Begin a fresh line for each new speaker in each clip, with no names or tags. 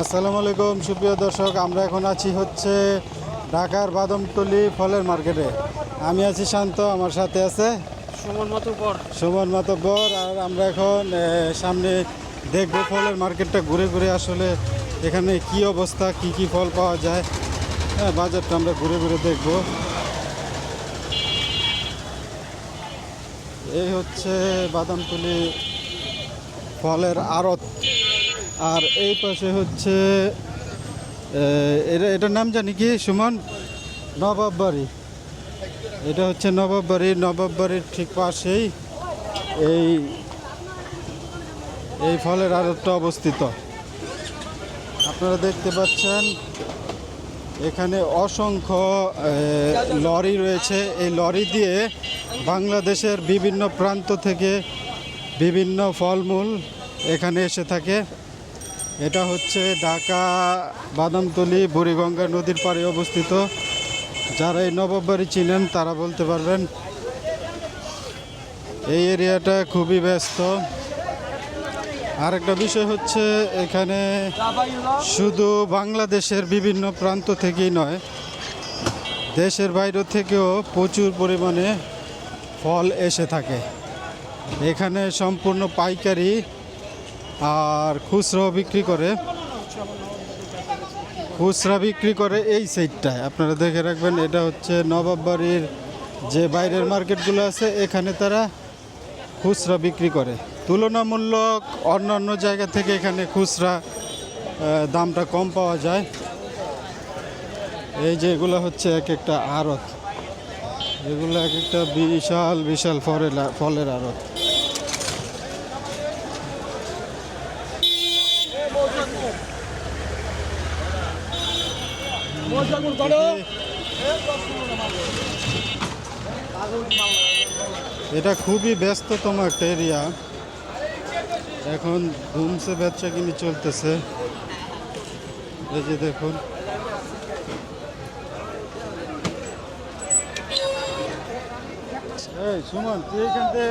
আসসালামু আলাইকুম সুপ্রিয় দর্শক, আমরা এখন আছি হচ্ছে ঢাকার বাদামতলী ফলের মার্কেটে। আমি আছি শান্ত, আমার সাথে আছে সুমন মাতব্বর। আর আমরা এখন সামনে দেখবো ফলের মার্কেটটা ঘুরে ঘুরে, আসলে এখানে কি অবস্থা, কি কি ফল পাওয়া যায়। হ্যাঁ, বাজারটা আমরা ঘুরে ঘুরে দেখব। এই হচ্ছে বাদামতলী ফলের আড়ত। আর এই পাশে হচ্ছে এটার নাম জানি কি সুমন? নবাববাড়ি। এটা হচ্ছে নবাববাড়ির ঠিক পাশেই এই এই ফলের আড়তটা অবস্থিত। আপনারা দেখতে পাচ্ছেন এখানে অসংখ্য লরি রয়েছে। এই লরি দিয়ে বাংলাদেশের বিভিন্ন প্রান্ত থেকে বিভিন্ন ফলমূল এখানে এসে থাকে। এটা হচ্ছে ঢাকা বাদামতলী বুড়িগঙ্গা নদীর পাড়ে অবস্থিত। যারা এই নবাববাড়ি চিনেন তারা বলতে পারবেন। এই এরিয়াটা খুবই ব্যস্ত। আরেকটা বিষয় হচ্ছে এখানে শুধু বাংলাদেশের বিভিন্ন প্রান্ত থেকেই নয়, দেশের বাইরে থেকেও প্রচুর পরিমাণে ফল এসে থাকে। এখানে সম্পূর্ণ পাইকারি আর খুচরাও বিক্রি করে। খুচরা বিক্রি করে এই সাইডটায়, আপনারা দেখে রাখবেন। এটা হচ্ছে নবাববাড়ির যে বাইরের মার্কেটগুলো আছে, এখানে তারা খুচরা বিক্রি করে। তুলনামূলক অন্যান্য জায়গা থেকে এখানে খুচরা দামটা কম পাওয়া যায়। এই যে এগুলো হচ্ছে এক একটা আড়ত, এগুলো এক একটা বিশাল বিশাল ফলের আড়ত। এটা খুবই ব্যস্ততম একটা এরিয়া। এখন ধুমসে বেচা কিনি চলতেছে। এই যে দেখুন, এই সুমন, তুই এখান থেকে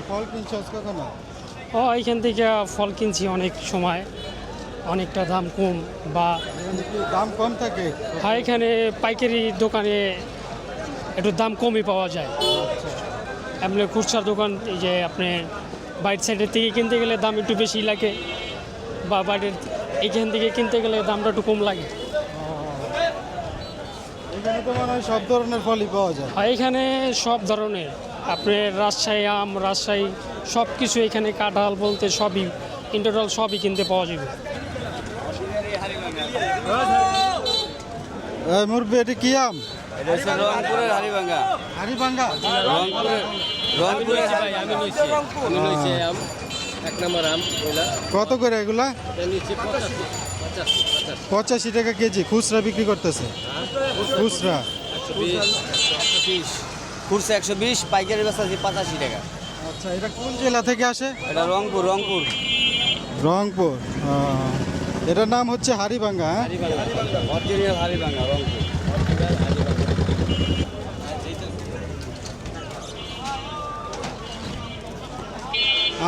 ফল কিনছস কখনো?
এইখান থেকে ফল কিনছি অনেক সময়, অনেকটা দাম কম বা
এখানে কি দাম কম থাকে?
এখানে পাইকারি দোকানে একটু দাম কমই পাওয়া যায়। এমনি খুচরা দোকান এই যে আপনি বাইরের সাইডের থেকে কিনতে গেলে দাম একটু বেশি লাগে, বা বাইরের এইখান থেকে কিনতে গেলে দামটা একটু কম লাগে।
এখানে তো মনে হয় সব ধরনের ফলই পাওয়া যায়।
এখানে সব ধরনের, আপনার রাজশাহী আম, রাজশাহী সব কিছু এখানে, কাঁঠাল বলতে সবই, ইন টোটাল সবই কিনতে পাওয়া যাবে।
মুরব্বী, এটা কি আম?
এটা হচ্ছে রংপুরের হাড়িভাঙ্গা।
হাড়িভাঙ্গা?
রংপুরের আমি নিয়েছি আম, এক নম্বর আম।
কত করে এগুলা? 85 টাকা কেজি খুচরা বিক্রি করতেছে। খুচরা
খুচরা 120, পাইকারি বেচা আছে 85 টাকা।
আচ্ছা, এটা কোন জেলা থেকে আসে?
এটা রংপুর।
রংপুর। এটার নাম হচ্ছে হাড়িভাঙ্গা।
অরিজিনাল হাড়িভাঙ্গা, রংপুর।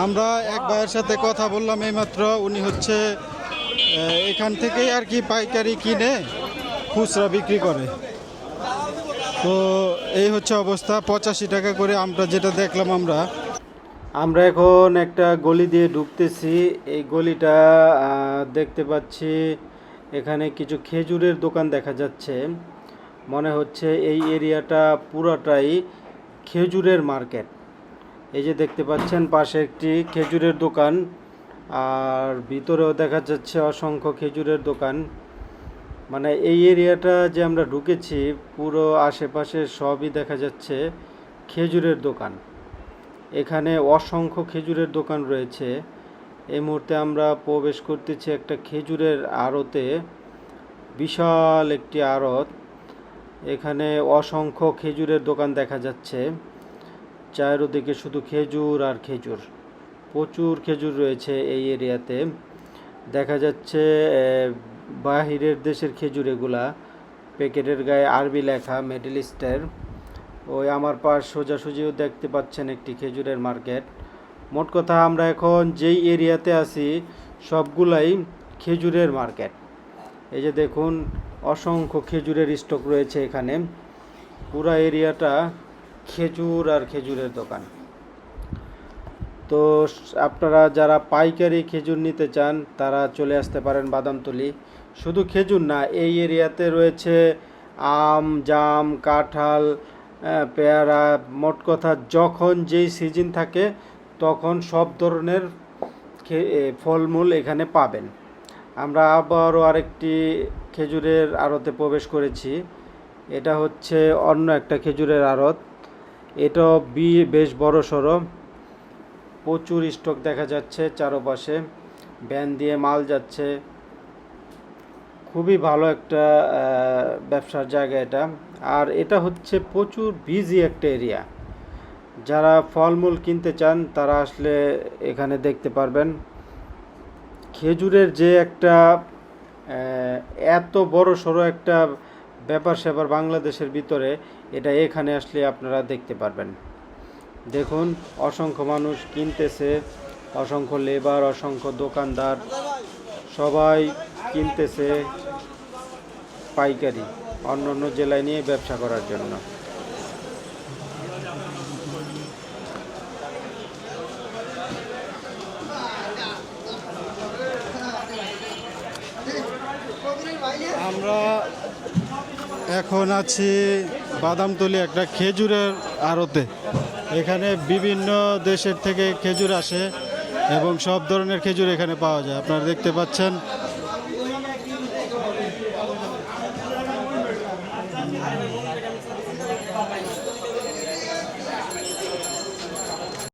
আমরা এক ভাইয়ের সাথে কথা বললাম এইমাত্র। উনি হচ্ছে এখান থেকেই আর কি পাইকারি কিনে খুচরা বিক্রি করে। তো এই হচ্ছে অবস্থা। 85 টাকা করে আমরা যেটা দেখলাম। আমরা এখন একটা গলি দিয়ে ঢুকতেছি। এই গলিটা দেখতে পাচ্ছি এখানে কিছু খেজুরের দোকান দেখা যাচ্ছে। মনে হচ্ছে এই এরিয়াটা পুরাটাই খেজুরের মার্কেট। এই যে দেখতে পাচ্ছেন পাশে একটি খেজুরের দোকান, আর ভিতরেও দেখা যাচ্ছে অসংখ্য খেজুরের দোকান। মানে এই এরিয়াটা যে আমরা ঢুকেছি, পুরো আশেপাশে সবই দেখা যাচ্ছে খেজুরের দোকান। এখানে অসংখ্য খেজুরের দোকান রয়েছে। এই মুহূর্তে আমরা প্রবেশ করতেছি একটা খেজুরের আড়তে। বিশাল একটি আড়ত। এখানে অসংখ্য খেজুরের দোকান দেখা যাচ্ছে। চারিদিকে শুধু খেজুর আর খেজুর। প্রচুর খেজুর রয়েছে এই এরিয়াতে। দেখা যাচ্ছে বাহিরের দেশের খেজুর এগুলা। প্যাকেটের গায়ে আরবি লেখা, মিডল ইস্টের। ওই আমার পাশ সোজাসুজিও দেখতে পাচ্ছেন একটি খেজুরের মার্কেট। মোট কথা আমরা এখন যেই এরিয়াতে আছি সবগুলাই খেজুরের মার্কেট। এই যে দেখুন অসংখ্য খেজুরের স্টক রয়েছে এখানে, পুরা এরিয়াটা খেজুর আর খেজুরের দোকান। তো আপনারা যারা পাইকারি খেজুর নিতে চান তারা চলে আসতে পারেন বাদামতলী। শুধু খেজুর না, এই এরিয়াতে রয়েছে আম, জাম, কাঁঠাল, পেয়ারা, মোট কথা যখন যেই সিজন থাকে তখন সব ধরনের ফলমূল এখানে পাবেন। আমরা আবারও আরেকটি খেজুরের আড়তে প্রবেশ করেছি। এটা হচ্ছে অন্য একটা খেজুরের আড়ত। এটাও বেশ বড় সড়ো, প্রচুর স্টক দেখা যাচ্ছে, চারপাশে ভ্যান দিয়ে মাল যাচ্ছে। খুবই ভালো একটা ব্যবসার জায়গা এটা। আর এটা হচ্ছে প্রচুর বিজি একটা এরিয়া। যারা ফলমূল কিনতে চান তারা আসলে এখানে দেখতে পারবেন। খেজুরের যে একটা এত বড় সড়ো একটা ব্যাপার স্যাপার বাংলাদেশের ভিতরে, এটা এখানে আসলে আপনারা দেখতে পারবেন। দেখুন অসংখ্য মানুষ কিনতেছে, অসংখ্য লেবার, অসংখ্য দোকানদার, সবাই কিনতেছে পাইকারি অন্য অন্য জেলায় নিয়ে ব্যবসা করার জন্য। আমরা এখন আছি বাদামতলী একটা খেজুরের আড়তে। এখানে বিভিন্ন দেশের থেকে খেজুর আসে এবং সব ধরনের খেজুর এখানে পাওয়া যায়। আপনারা দেখতে পাচ্ছেন